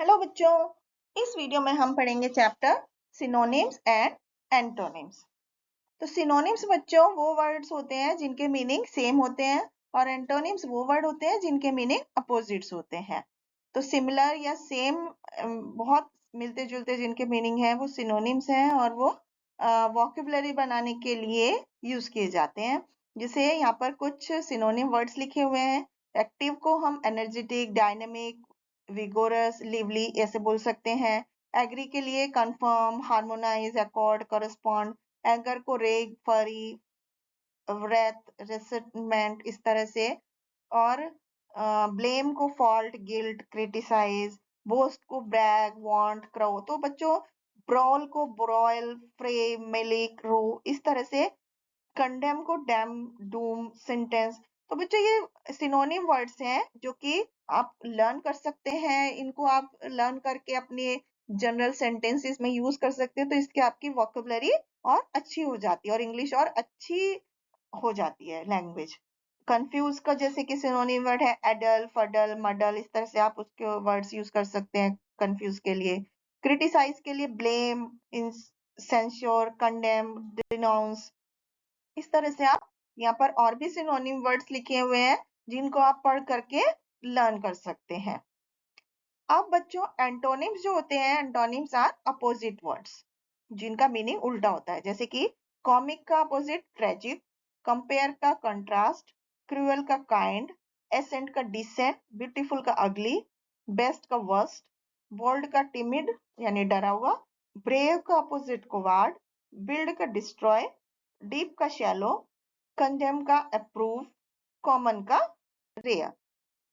Hello बच्चों, इस video में हम पढ़ेंगे चैप्टर सिनोनिम्स एंड एंटोनिम्स। तो सिनोनिम्स बच्चों वो वर्ड्स होते हैं जिनके मीनिंग सेम होते हैं और एंटोनिम्स वो वर्ड होते हैं जिनके मीनिंग अपोजिट्स होते हैं। तो सिमिलर या सेम बहुत मिलते जुलते जिनके मीनिंग है वो सिनोनिम्स हैं और वो वोकेबुलरी बनाने के लिए यूज किए जाते हैं। जैसे यहाँ पर कुछ सिनोनिम वर्ड्स लिखे हुए हैं। एक्टिव को हम एनर्जेटिक, डायनेमिक, विगोरस, लिवली ऐसे बोल सकते हैं। एग्री के लिए confirm, harmonise, accord, correspond. Anger को रेग, फरी, व्रेथ, रेसेंटमेंट इस तरह से। और ब्लेम को फॉल्ट, गिल्ट, क्रिटिसाइज। बोस्ट को ब्रैग, वांट, क्रो। तो बच्चों ब्रॉल को ब्रॉयल, फ्रे, मेलिक, रो इस तरह से। कंडेम को डैम, डूम, सेंटेंस। तो बच्चों ये सिनोनिम वर्ड्स हैं जो कि आप लर्न कर सकते हैं। इनको आप लर्न करके अपने जनरल सेंटेंसेस में यूज कर सकते हैं। तो इसके आपकी वोकेबुलरी और अच्छी हो जाती है और इंग्लिश और अच्छी हो जाती है लैंग्वेज। कंफ्यूज का जैसे कि सिनोनिम वर्ड है एडल, फडल, मडल। इस तरह से आप उसके वर्ड्स यूज कर सकते हैं कंफ्यूज के लिए। क्रिटिसाइज के लिए ब्लेम, सेंश्योर, कंडेम, डिनाउंस। इस तरह से आप यहाँ पर और भी सिनोनिम वर्ड्स लिखे हुए हैं जिनको आप पढ़ करके लर्न कर सकते हैं। अब बच्चों एंटोनिम्स जो होते हैं, एंटोनिम्स आर अपोजिट वर्ड्स जिनका मीनिंग उल्टा होता है। जैसे कि कॉमिक का अपोजिट ट्रेजिक, कंपेयर का कंट्रास्ट, क्रूअल का काइंड, एसेंट का डिसेंट, ब्यूटीफुल का अगली, बेस्ट का वर्स्ट, बोल्ड का टिमिड यानी डरा हुआ, ब्रेव का अपोजिट कोवार्ड, बिल्ड का डिस्ट्रॉय, डीप का शैलो, कंडेम का अप्रूव, कॉमन का रेयर।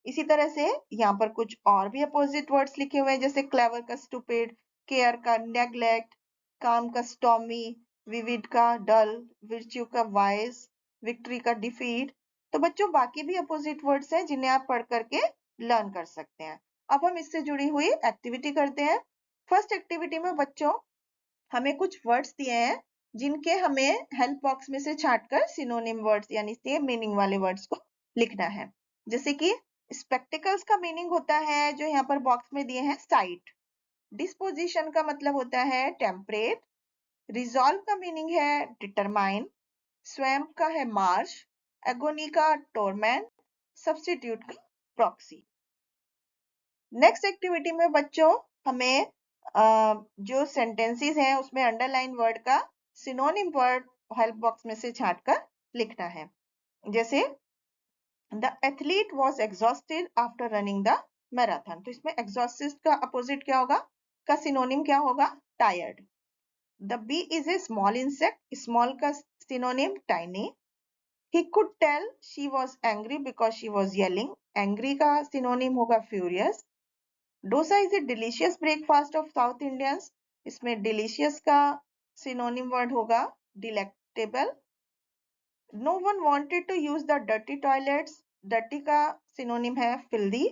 इसी तरह से यहाँ पर कुछ और भी अपोजिट वर्ड्स लिखे हुए हैं। जैसे क्लेवर का स्टूपिड, केयर का नेग्लेक्ट, काम का स्टॉमी, विविड का डल, विर्च्यू का वाइज, विक्ट्री का डिफीट। तो बच्चों बाकी भी अपोजिट वर्ड्स हैं जिन्हें आप पढ़ करके लर्न कर सकते हैं। अब हम इससे जुड़ी हुई एक्टिविटी करते हैं। फर्स्ट एक्टिविटी में बच्चों हमें कुछ वर्ड्स दिए हैं जिनके हमें हेल्प बॉक्स में से छांटकर सिनोनिम वर्ड्स यानी सेम मीनिंग वाले वर्ड्स को लिखना है। जैसे कि स्पेक्टिकल्स का मीनिंग होता है जो यहाँ पर बॉक्स में दिए हैं साइट। डिस्पोजिशन का मतलब होता है टेम्परेट। रिजॉल्व का मीनिंग है डिटरमाइन। स्वैम्प का है मार्श। एगोनी का टोरमेंट। सब्स्टिट्यूट का प्रॉक्सी। नेक्स्ट एक्टिविटी में बच्चों हमें जो सेंटेंसेस हैं उसमें अंडरलाइन वर्ड का सिनोनिम वर्ड हेल्प बॉक्स में से छांटकर लिखना है। जैसे the athlete was exhausted after running the marathon. तो इसमें एग्जॉस्टेड का अपोजिट क्या होगा, का सिनोनिम क्या होगा, tired. The bee is a small insect. Small का synonym tiny. He could tell she was angry because she was yelling. Angry का सिनोनिम होगा furious. Dosa is a delicious breakfast of south Indians. इसमें delicious का synonym word होगा delectable. No one wanted to use the dirty toilets. Dirty का synonym है filthy.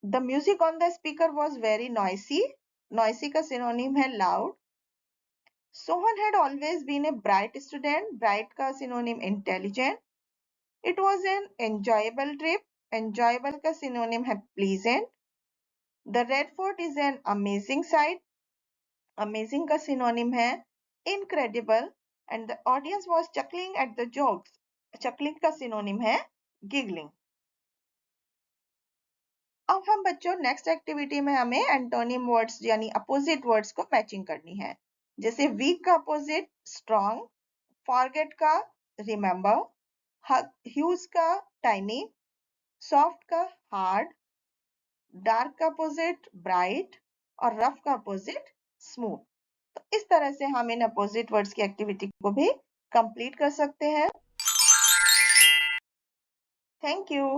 The music on the speaker was very noisy. Noisy का synonym है loud. Sohan had always been a bright student. Bright का synonym intelligent. It was an enjoyable trip. Enjoyable का synonym है pleasant. The Red Fort is an amazing sight. Amazing का synonym है incredible. And the audience was chuckling at the jokes. Chuckling का synonym है giggling. अब हम बच्चों next activity में हमें एंटोनिम वर्ड्स यानी अपोजिट वर्ड्स को मैचिंग करनी है। जैसे वीक का अपोजिट स्ट्रॉन्ग, फॉरगेट का रिमेंबर, ह्यूज का टाइनी, सॉफ्ट का हार्ड, डार्क का अपोजिट ब्राइट और रफ का अपोजिट स्मूथ। तो इस तरह से हम इन अपोजिट वर्ड्स की एक्टिविटी को भी कंप्लीट कर सकते हैं। Thank you.